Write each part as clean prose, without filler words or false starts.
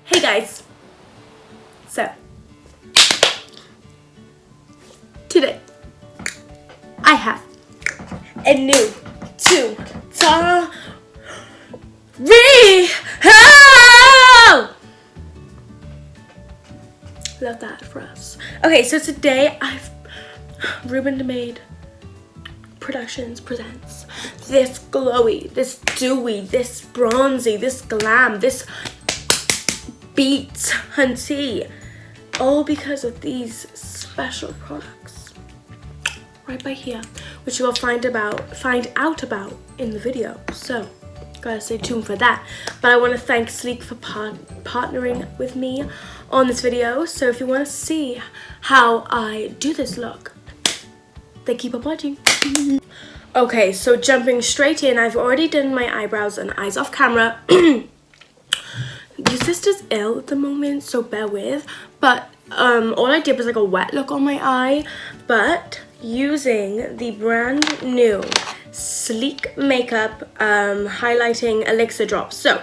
Hey guys, so today I have a new tutorial. Love that for us. Okay, so today Reuben de Maid Productions presents this glowy, this dewy, this bronzy, this glam, this beat hunty, all because of these special products right by here, which you will find out about in the video. So gotta stay tuned for that. But I want to thank Sleek for partnering with me on this video. So if you want to see how I do this look, then keep on watching. Okay, so jumping straight in, I've already done my eyebrows and eyes off camera. Your sister's ill at the moment, so bear with. But all I did was like a wet look on my eye, but using the brand new SleekMakeup highlighting elixir drops. So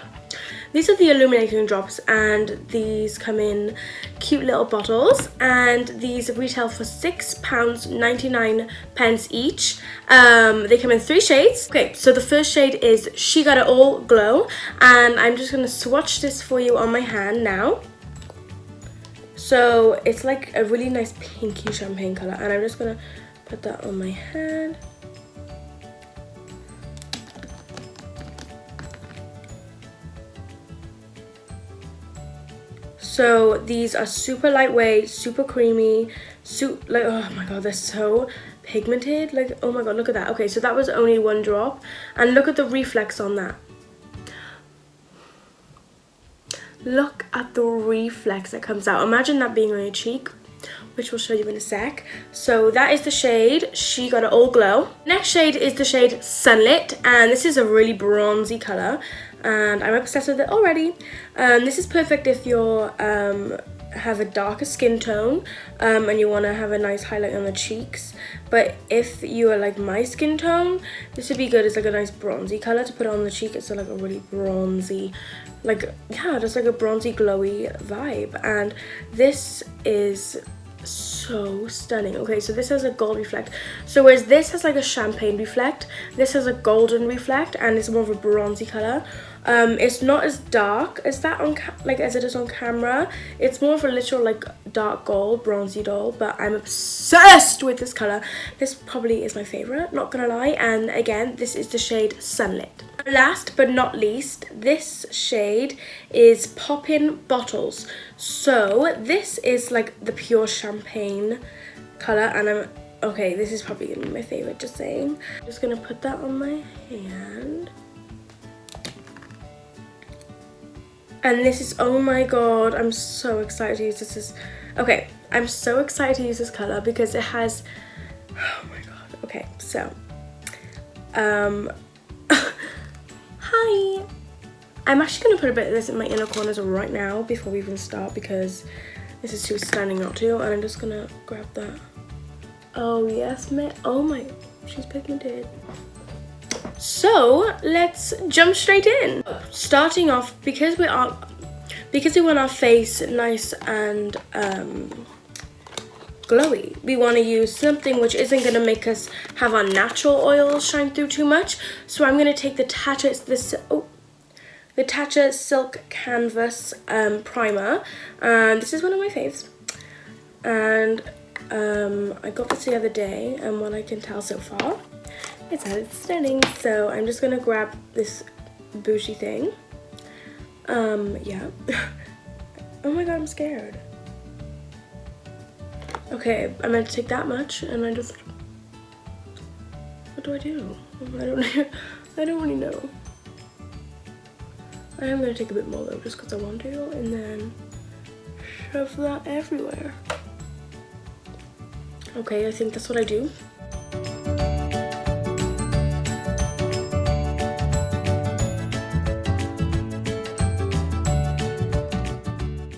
these are the illuminating drops, and these come in cute little bottles, and these retail for £6.99 each. They come in 3 shades. Okay, so the first shade is She Got It All Glow, and I'm just gonna swatch this for you on my hand now. So it's like a really nice pinky champagne color, and I'm just gonna put that on my hand. So these are super lightweight, super creamy, like, oh my god, they're so pigmented. Like, oh my god, look at that. Okay, so that was only 1 drop, and look at the reflex on that. Look at the reflex that comes out. Imagine that being on your cheek, which we'll show you in a sec. So that is the shade She Got It All Glow. Next shade is the shade Sunlit, and this is a really bronzy color, and I'm obsessed with it already. This is perfect if you're have a darker skin tone and you want to have a nice highlight on the cheeks. But if you are like my skin tone, this would be good. It's like a nice bronzy color to put on the cheek. It's like a really bronzy, like, yeah, just like a bronzy glowy vibe. And this is so stunning. Okay, so this has a gold reflect. So whereas this has like a champagne reflect, this has a golden reflect, and it's more of a bronzy color. It's not as dark as that as it is on camera. It's more of a literal like dark gold, bronzy gold, but I'm obsessed with this color. This probably is my favorite, not gonna lie. And again, this is the shade Sunlit. Last but not least, this shade is Poppin' Bottles. So this is like the pure champagne color, and okay, this is probably gonna be my favorite, just saying. I'm just gonna put that on my hand. And this is, oh my god, I'm so excited to use this. Okay, I'm so excited to use this color because it has, oh my god. Okay, so, hi. I'm actually gonna put a bit of this in my inner corners right now before we even start, because this is too stunning not to. And I'm just gonna grab that. Oh yes, man. Oh my, she's pigmented. So let's jump straight in. Starting off, because we want our face nice and glowy, we want to use something which isn't going to make us have our natural oils shine through too much. So I'm going to take the Tatcha Silk Canvas primer, and this is one of my faves. And I got this the other day, and what I can tell so far, it's stunning. So I'm just gonna grab this bougie thing. Yeah. Oh my god, I'm scared. Okay, I'm gonna take that much, and I just, what do? I don't really know. I am gonna take a bit more though, just because I want to, and then shove that everywhere. Okay, I think that's what I do.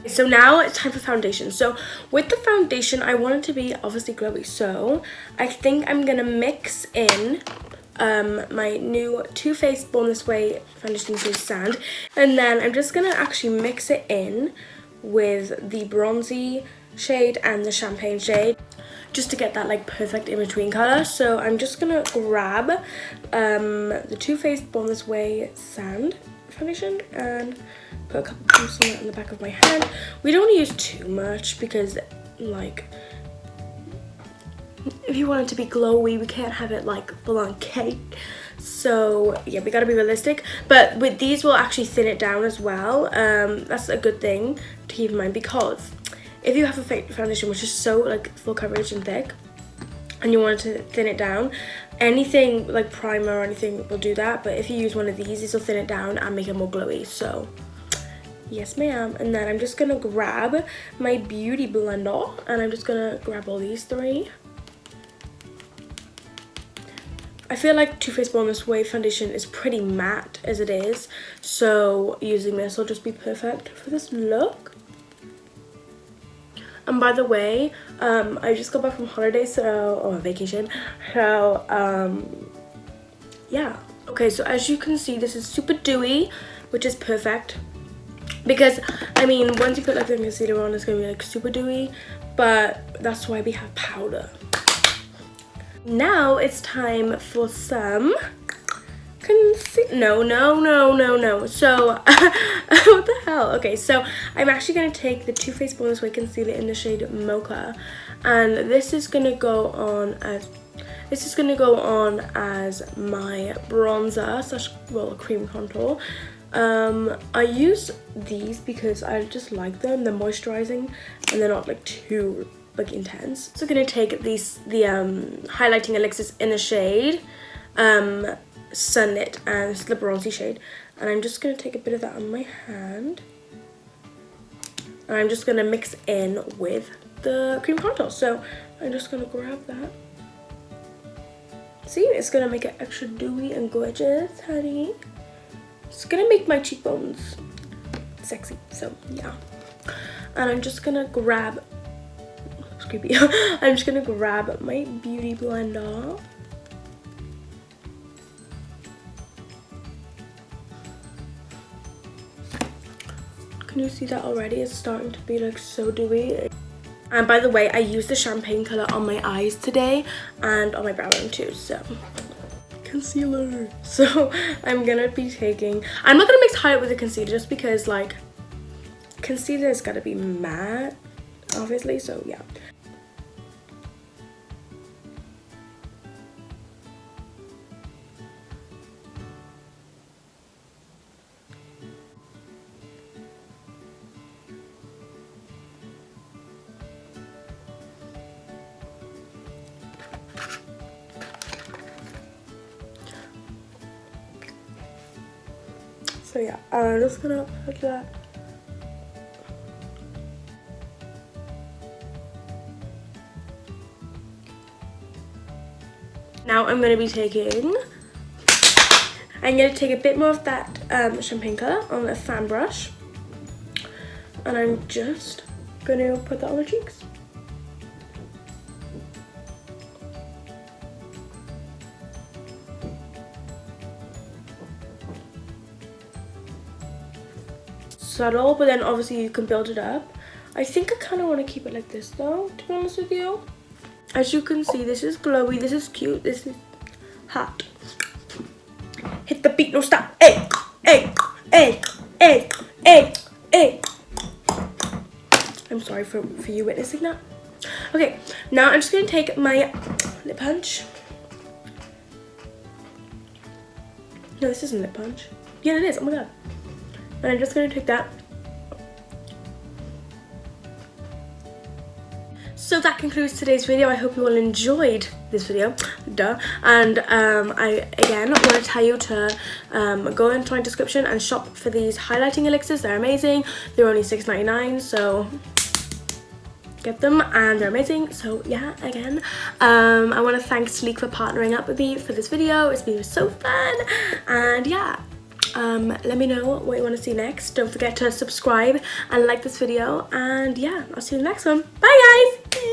So now it's time for foundation. So with the foundation, I want it to be obviously glowy. So I think I'm gonna mix in my new Too Faced Born This Way foundation in Sand, and then I'm just gonna actually mix it in with the bronzy shade and the champagne shade just to get that like perfect in between color. So I'm just gonna grab the Too Faced Born This Way Sand foundation and put a couple pumps on the back of my hand. We don't want to use too much because like if you want it to be glowy, we can't have it like full on cake. So yeah, we gotta be realistic. But with these, we'll actually thin it down as well. That's a good thing to keep in mind, because if you have a fake foundation which is so like full coverage and thick, and you want to thin it down, anything like primer or anything will do that. But if you use one of these, this will thin it down and make it more glowy. So yes ma'am. And then I'm just gonna grab my beauty blender and I'm just gonna grab all these three. I feel like Too Faced Born This Way foundation is pretty matte as it is, so using this will just be perfect for this look. And by the way, I just got back from holiday, or vacation, so yeah. Okay, so as you can see, this is super dewy, which is perfect, because I mean, once you put like the concealer on, it's gonna be like super dewy, but that's why we have powder. Now it's time for some no. So what the hell? Okay, so I'm actually gonna take the Too Faced Born This Way concealer in the shade Mocha, and this is gonna go on as my bronzer slash cream contour. I use these because I just like them. They're moisturizing and they're not like too like intense. So I'm gonna take the highlighting elixirs in the shade Sunlit, and it's the bronzy shade, and I'm just gonna take a bit of that on my hand and I'm just gonna mix in with the cream contour. So I'm just gonna grab that. See, it's gonna make it extra dewy and gorgeous, honey. It's gonna make my cheekbones sexy, so yeah. And I'm just gonna grab, it's creepy. I'm just gonna grab my beauty blender. Can you see that already? It's starting to be like so dewy. And by the way, I used the champagne color on my eyes today and on my brow bone too, so concealer. So I'm gonna be taking, I'm not gonna mix highlight with the concealer just because like concealer is gotta be matte obviously, so yeah. So yeah, I'm just gonna put that. Now I'm gonna take a bit more of that champagne color on a fan brush, and I'm just gonna put that on my cheeks. Subtle, but then obviously you can build it up. I think I kind of want to keep it like this though, to be honest with you. As you can see, this is glowy, this is cute, this is hot. Hit the beat, no stop. Hey, hey, hey, hey, hey, hey. I'm sorry for you witnessing that. Okay, now I'm just gonna take my lip punch. No, this isn't lip punch. Yeah, it is. Oh my god. And I'm just gonna take that. So that concludes today's video. I hope you all enjoyed this video. Duh. And I again want to tell you to go into my description and shop for these highlighting elixirs. They're amazing. They're only $6.99, so get them and they're amazing. So yeah, again, I want to thank Sleek for partnering up with me for this video. It's been so fun, and yeah. Let me know what you want to see next. Don't forget to subscribe and like this video, and yeah, I'll see you in the next one. Bye guys!